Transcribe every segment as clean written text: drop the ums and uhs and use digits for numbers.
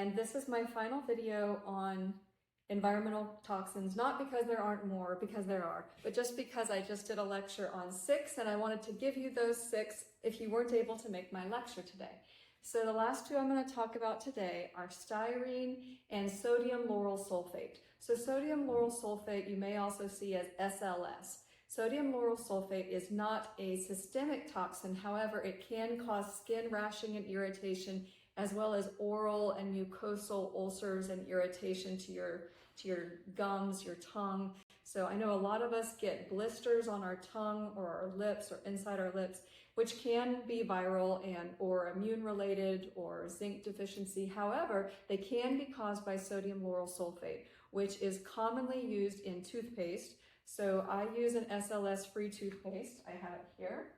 And this is my final video on environmental toxins, not because there aren't more, because there are, but just because I just did a lecture on 6 and I wanted to give you those 6 if you weren't able to make my lecture today. So the last 2 I'm going to talk about today are styrene and sodium lauryl sulfate. So sodium lauryl sulfate you may also see as SLS. Sodium lauryl sulfate is not a systemic toxin, however, it can cause skin rashing and irritation, as well as oral and mucosal ulcers and irritation to your gums, your tongue. So I know a lot of us get blisters on our tongue or our lips or inside our lips, which can be viral and or immune related or zinc deficiency. However, they can be caused by sodium lauryl sulfate, which is commonly used in toothpaste. So I use an SLS-free toothpaste. I have it here.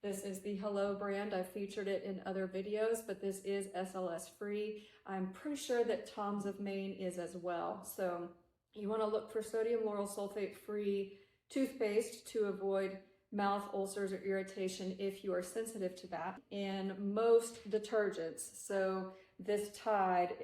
This is the Hello brand. I've featured it in other videos, but this is SLS-free. I'm pretty sure that Tom's of Maine is as well. So you want to look for sodium lauryl sulfate-free toothpaste to avoid mouth ulcers or irritation if you are sensitive to that. And most detergents, so this Tide,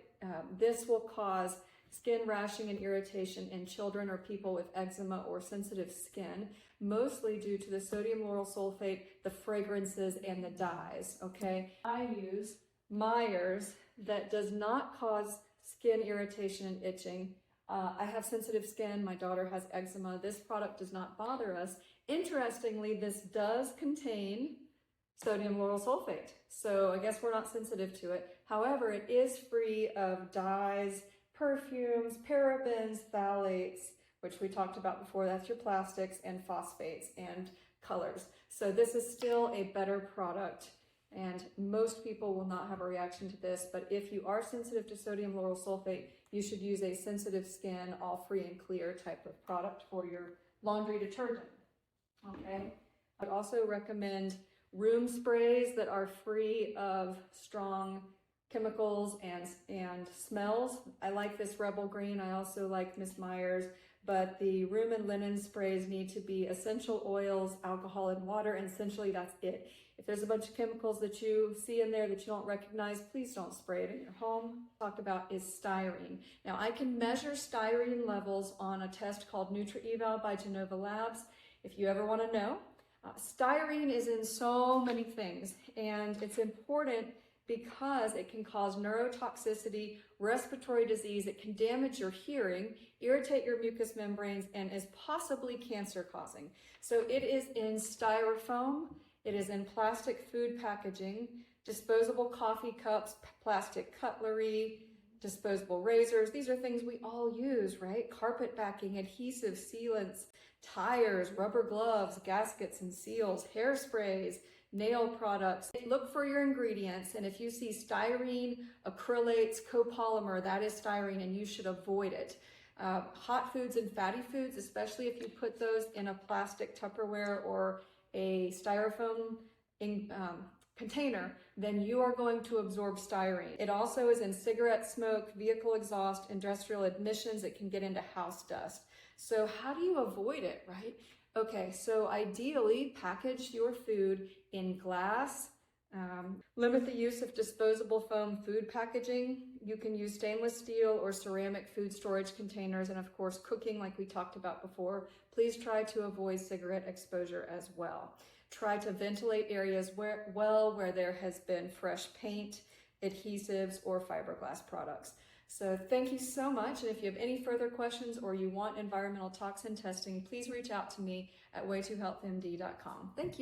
this will cause skin rashing and irritation in children or people with eczema or sensitive skin, mostly due to the sodium lauryl sulfate, the fragrances, and the dyes, okay? I use Myers that does not cause skin irritation and itching. I have sensitive skin, my daughter has eczema. This product does not bother us. Interestingly, this does contain sodium lauryl sulfate, so I guess we're not sensitive to it. However, it is free of dyes, perfumes, parabens, phthalates, which we talked about before, that's your plastics, and phosphates and colors. So this is still a better product, and most people will not have a reaction to this, but if you are sensitive to sodium lauryl sulfate, you should use a sensitive skin, all free and clear type of product for your laundry detergent, okay? I would also recommend room sprays that are free of strong chemicals and smells. I like this Rebel Green. I also like Miss Myers, but the room and linen sprays need to be essential oils, alcohol, and water, and essentially that's it. If there's a bunch of chemicals that you see in there that you don't recognize, please don't spray it in your home. Talk about is styrene. Now I can measure styrene levels on a test called NutriEval by Genova Labs, if you ever want to know. Styrene is in so many things, and it's important because it can cause neurotoxicity, respiratory disease, it can damage your hearing, irritate your mucous membranes, and is possibly cancer causing. So it is in styrofoam, it is in plastic food packaging, disposable coffee cups, plastic cutlery, disposable razors. These are things we all use, right? Carpet backing, adhesive, sealants, tires, rubber gloves, gaskets and seals, hairsprays, nail products. Look for your ingredients, and if you see styrene, acrylates, copolymer, that is styrene, and you should avoid it. Hot foods and fatty foods, especially if you put those in a plastic Tupperware or a styrofoam container, then you are going to absorb styrene. It also is in cigarette smoke, vehicle exhaust, industrial emissions. It can get into house dust. So how do you avoid it, right? Okay, so ideally package your food in glass. Limit the use of disposable foam food packaging. You can use stainless steel or ceramic food storage containers, and of course cooking like we talked about before. Please try to avoid cigarette exposure as well. Try to ventilate areas where there has been fresh paint, adhesives, or fiberglass products. So thank you so much, and if you have any further questions or you want environmental toxin testing, please reach out to me at way2healthmd.com. Thank you.